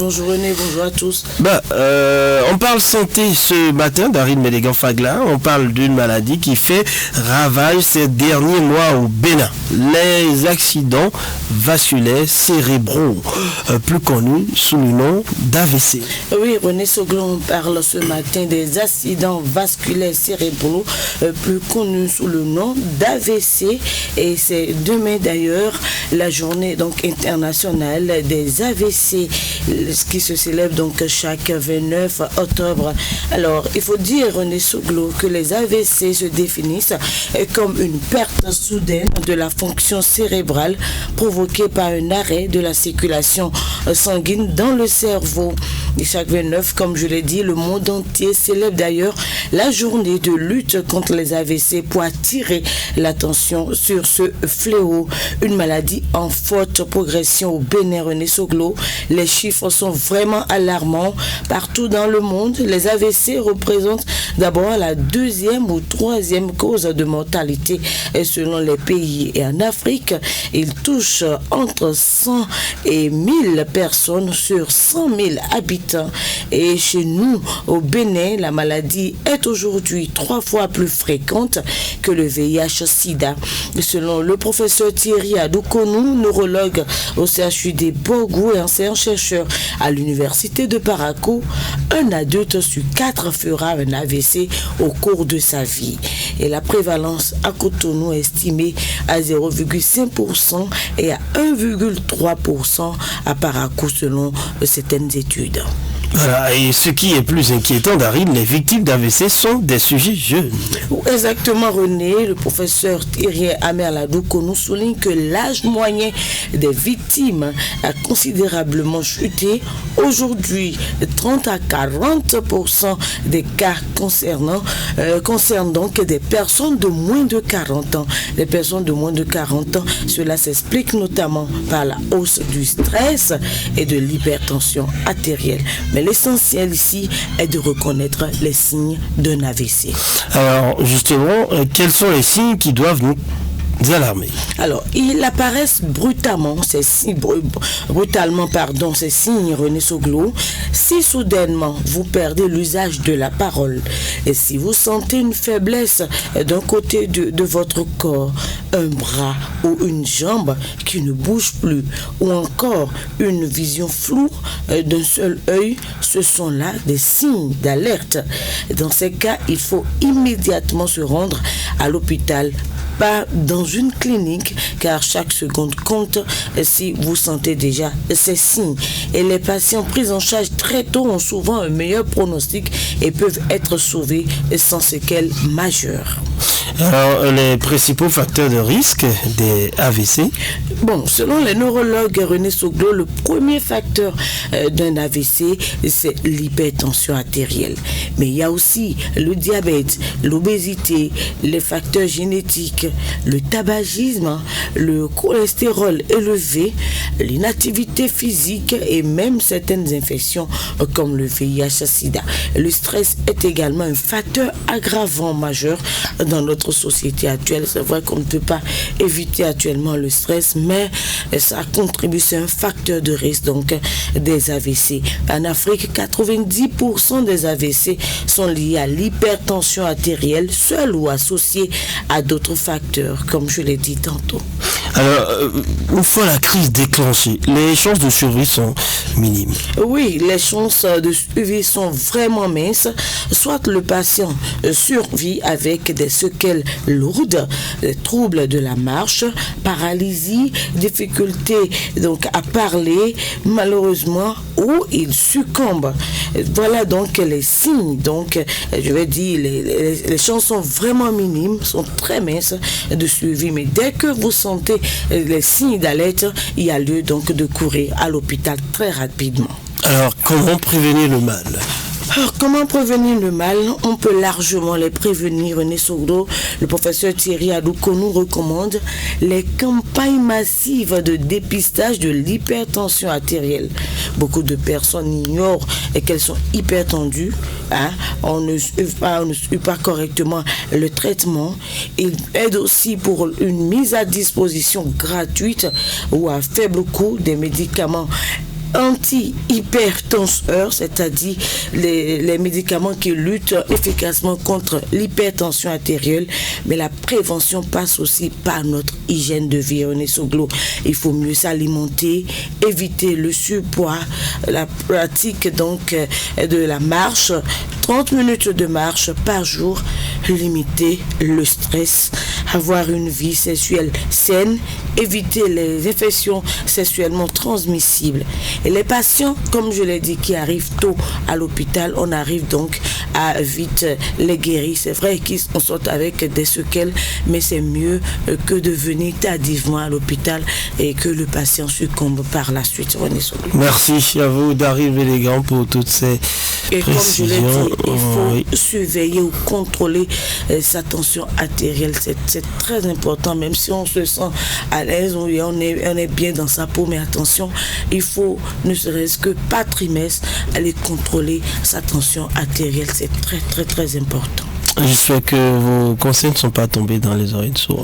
Bonjour René, bonjour à tous. On parle santé ce matin d'Harine Mélégan-Fagla. On parle d'une maladie qui fait ravage ces derniers mois au Bénin. Les accidents vasculaires cérébraux, plus connus sous le nom d'AVC. Oui, René Soglon parle ce matin des accidents vasculaires cérébraux, plus connus sous le nom d'AVC. Et c'est demain d'ailleurs la journée donc internationale des AVC, ce qui se célèbre donc chaque 29 octobre. Alors, il faut dire, René Soglon, que les AVC se définissent comme une perte soudaine de la fonction cérébrale provoquée par un arrêt de la circulation sanguine dans le cerveau. Et chaque 29, comme je l'ai dit, le monde entier célèbre d'ailleurs la journée de lutte contre les AVC pour attirer l'attention sur ce fléau. Une maladie en forte progression au Bénin, René Soglon. Les chiffres sont vraiment alarmants. Partout dans le monde, les AVC représentent d'abord la deuxième ou troisième cause de mortalité selon les pays. Et en Afrique, ils touchent entre 100 et 1000 personnes sur 100 000 habitants. Et chez nous, au Bénin, la maladie est aujourd'hui 3 fois plus fréquente que le VIH-Sida. Selon le professeur Thierry Adoukonou, neurologue au CHUD Borgou et ancien chercheur à l'université de Parakou, un adulte sur 4 fera un AVC au cours de sa vie. Et la prévalence à Cotonou est estimée à 0,5% et à 1,3% à Parakou selon certaines études. Voilà, et ce qui est plus inquiétant, Darine, les victimes d'AVC sont des sujets jeunes. Exactement, René. Le professeur Thierry Adoukonou souligne que l'âge moyen des victimes a considérablement chuté. Aujourd'hui, 30 à 40% des cas concernent donc des personnes de moins de 40 ans. Les personnes de moins de 40 ans, cela s'explique notamment par la hausse du stress et de l'hypertension artérielle. Mais l'essentiel ici est de reconnaître les signes d'un AVC. Alors, justement, quels sont les signes qui doivent nous alarmer? Alors, ils apparaissent brutalement, ces signes, René Soglon. Si soudainement vous perdez l'usage de la parole, et si vous sentez une faiblesse d'un côté de votre corps, un bras ou une jambe qui ne bouge plus, ou encore une vision floue d'un seul œil, ce sont là des signes d'alerte. Dans ces cas, il faut immédiatement se rendre à l'hôpital, pas dans une clinique, car chaque seconde compte si vous sentez déjà ces signes. Et les patients pris en charge très tôt ont souvent un meilleur pronostic et peuvent être sauvés sans séquelles majeures. Alors, les principaux facteurs de risque des AVC? Bon, selon les neurologues René Soglon, le premier facteur d'un AVC, c'est l'hypertension artérielle. Mais il y a aussi le diabète, l'obésité, les facteurs génétiques, le tabagisme, le cholestérol élevé, l'inactivité physique et même certaines infections comme le VIH-Sida. Le stress est également un facteur aggravant majeur dans notre société actuelle. C'est vrai qu'on ne peut pas éviter actuellement le stress, mais ça contribue, c'est un facteur de risque donc des AVC. En Afrique, 90% des AVC sont liés à l'hypertension artérielle, seule ou associée à d'autres facteurs, comme je l'ai dit tantôt. Alors, une fois la crise déclenchée, les chances de survie sont minimes. Oui, les chances de survie sont vraiment minces. Soit le patient survit avec des séquelles lourdes, des troubles de la marche, paralysie, difficulté donc à parler, malheureusement, ou il succombe. Voilà donc les signes. Donc, je vais dire, les chances sont vraiment minimes, sont très minces de suivi. Mais dès que vous sentez les signes d'alerte, il y a lieu donc de courir à l'hôpital très rapidement. Alors, comment prévenir le mal? Alors, comment prévenir le mal? On peut largement les prévenir. René Soglon, le professeur Thierry Adoukonou recommande les campagnes massives de dépistage de l'hypertension artérielle. Beaucoup de personnes ignorent qu'elles sont hypertendues. On ne suit pas correctement le traitement. Il aide aussi pour une mise à disposition gratuite ou à faible coût des médicaments anti-hypertenseurs, c'est-à-dire les médicaments qui luttent efficacement contre l'hypertension artérielle, mais la prévention passe aussi par notre hygiène de vie. René Soglo, il faut mieux s'alimenter, éviter le surpoids, la pratique donc de la marche, 30 minutes de marche par jour, limiter le stress, avoir une vie sexuelle saine, éviter les infections sexuellement transmissibles. Et les patients, comme je l'ai dit, qui arrivent tôt à l'hôpital, on arrive donc à vite les guérir. C'est vrai qu'ils sortent avec des séquelles, mais c'est mieux que de venir tardivement à l'hôpital et que le patient succombe par la suite. Merci à vous d'arriver élégant pour toutes ces précisions. Comme je l'ai dit, il faut surveiller ou contrôler sa tension artérielle. C'est très important, même si on se sent à l'aise, on est bien dans sa peau, mais attention, il faut, ne serait-ce que par trimestre, aller contrôler sa tension artérielle. C'est très, très, très important. J'espère que vos conseils ne sont pas tombés dans les oreilles de sourds.